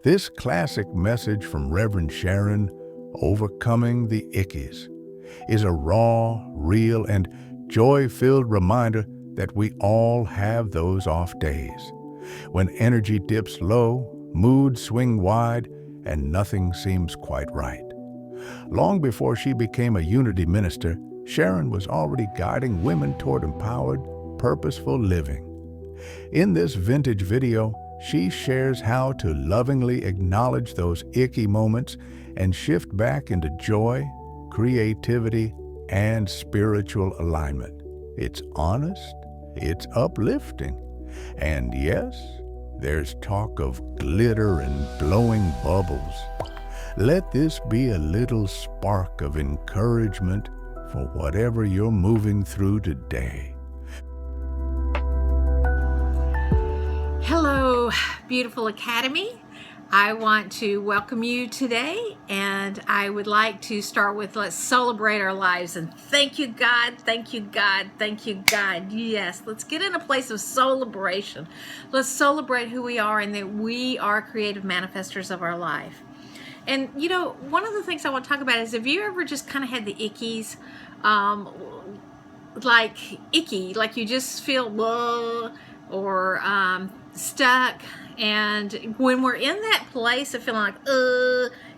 This classic message from Reverend Sharon, Overcoming the Ickies, is a raw, real, and joy-filled reminder that we all have those off days, when energy dips low, moods swing wide, and nothing seems quite right. Long before she became a Unity minister, Sharon was already guiding women toward empowered, purposeful living. In this vintage video, she shares how to lovingly acknowledge those icky moments and shift back into joy, creativity, and spiritual alignment. It's honest, it's uplifting, and yes, there's talk of glitter and blowing bubbles. Let this be a little spark of encouragement for whatever you're moving through today. Hello, beautiful Academy. I want to welcome you today, and I would like to start with let's celebrate our lives and thank you, God, thank you, God, thank you, God. Yes, let's get in a place of celebration. Let's celebrate who we are and that we are creative manifestors of our life. And you know, one of the things I want to talk about is, have you ever just kind of had the ickies, like icky, like you just feel or stuck? And when we're in that place of feeling like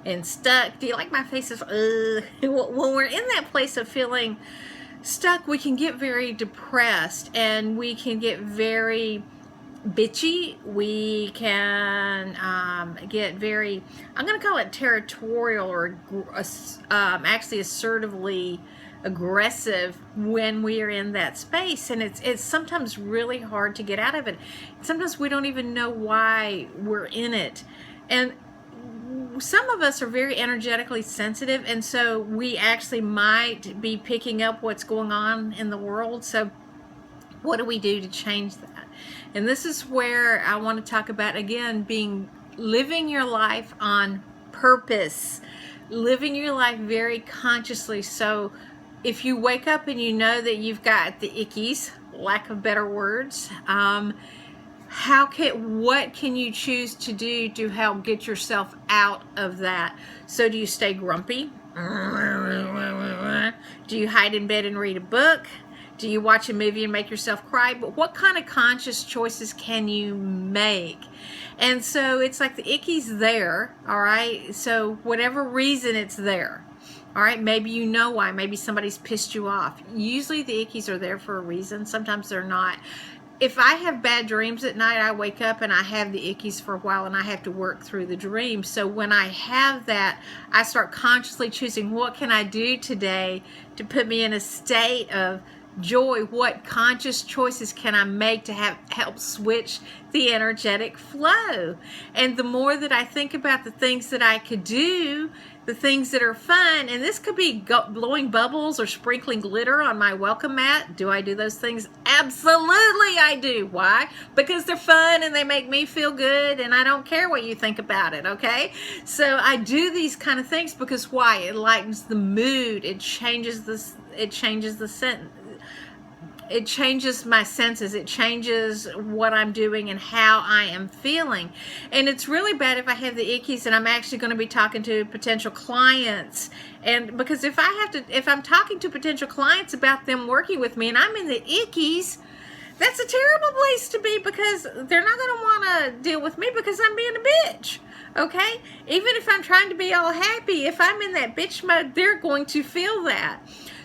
and stuck, do you like my face of when we're in that place of feeling stuck, we can get very depressed and we can get very bitchy. We can get very, I'm going to call it territorial, or actually assertively aggressive when we are in that space, and it's sometimes really hard to get out of it. Sometimes we don't even know why we're in it, and some of us are very energetically sensitive, and so we actually might be picking up what's going on in the world. So what do we do to change that? And this is where I want to talk about, again, living your life on purpose, living your life very consciously. So if you wake up and you know that you've got the ickies, lack of better words, what can you choose to do to help get yourself out of that? So do you stay grumpy? Do you hide in bed and read a book? Do you watch a movie and make yourself cry? But what kind of conscious choices can you make? And so it's like the icky's there, all right? So whatever reason it's there. All right, maybe you know why. Maybe somebody's pissed you off. Usually the ickies are there for a reason. Sometimes they're not. If I have bad dreams at night, I wake up and I have the ickies for a while and I have to work through the dream. So when I have that, I start consciously choosing, what can I do today to put me in a state of joy? What conscious choices can I make to help switch the energetic flow? And the more that I think about the things that I could do, the things that are fun, and this could be blowing bubbles or sprinkling glitter on my welcome mat. Do I do those things? Absolutely I do. Why? Because they're fun and they make me feel good, and I don't care what you think about it, okay? So I do these kind of things because why? It lightens the mood. It changes the scent. It changes my senses. It changes what I'm doing and how I am feeling. And it's really bad if I have the ickies and I'm actually going to be talking to potential clients. And because if I'm talking to potential clients about them working with me and I'm in the ickies, that's a terrible place to be, because they're not going to want to deal with me because I'm being a bitch. Okay? Even if I'm trying to be all happy, if I'm in that bitch mode, they're going to feel that.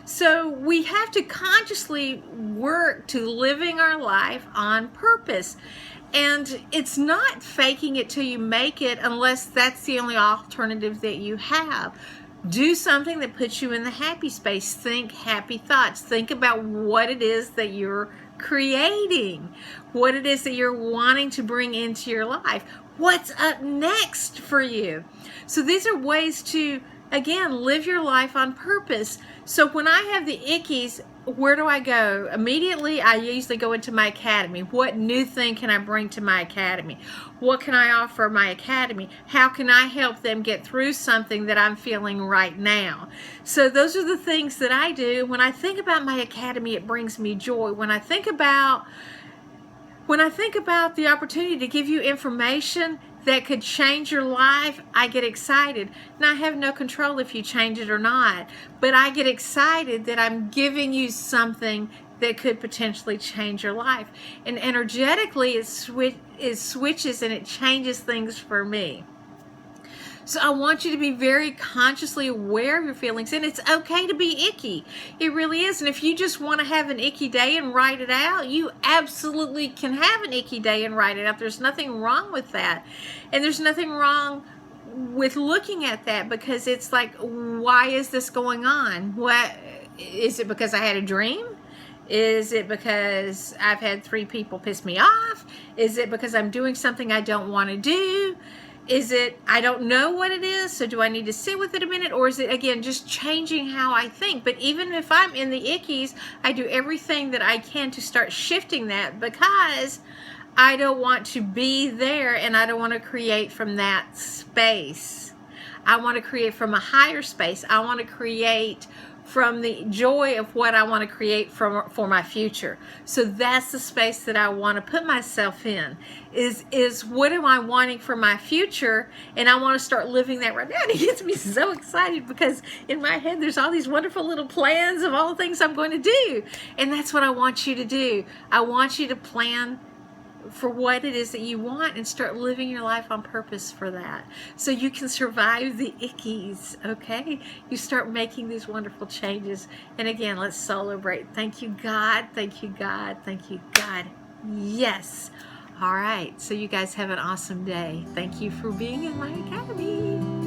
So we have to consciously work to living our life on purpose. And it's not faking it till you make it, unless that's the only alternative that you have. Do something that puts you in the happy space. Think happy thoughts. Think about what it is that you're creating, what it is that you're wanting to bring into your life. What's up next for you? So these are ways to, again, live your life on purpose. So when I have the ickies, where do I go? Immediately, I usually go into my academy. What new thing can I bring to my academy? What can I offer my academy? How can I help them get through something that I'm feeling right now? So those are the things that I do. When I think about my academy, it brings me joy. When I think about the opportunity to give you information, that could change your life, I get excited. Now, I have no control if you change it or not, but I get excited that I'm giving you something that could potentially change your life. And energetically, it switches and it changes things for me. So I want you to be very consciously aware of your feelings, and it's okay to be icky. It really is. And if you just want to have an icky day and write it out, you absolutely can have an icky day and write it out. There's nothing wrong with that. And there's nothing wrong with looking at that, because it's like, why is this going on? What is it? Because I had a dream? Is it because I've had 3 people piss me off? Is it because I'm doing something I don't want to do? Is it, I don't know what it is, so do I need to sit with it a minute? Or is it, again, just changing how I think? But even if I'm in the ickies, I do everything that I can to start shifting that, because I don't want to be there, and I don't want to create from that space. I want to create from a higher space. I want to create from the joy of what I want to create for my future. So that's the space that I want to put myself in, is what am I wanting for my future? And I want to start living that right now. And it gets me so excited, because in my head there's all these wonderful little plans of all the things I'm going to do. And that's what I want you to do. I want you to plan for what it is that you want and start living your life on purpose for that, so you can survive the ickies. Okay, you start making these wonderful changes. And again, let's celebrate. Thank you, God. Thank you, God. Thank you, God. Yes. All right, so you guys have an awesome day. Thank you for being in my academy.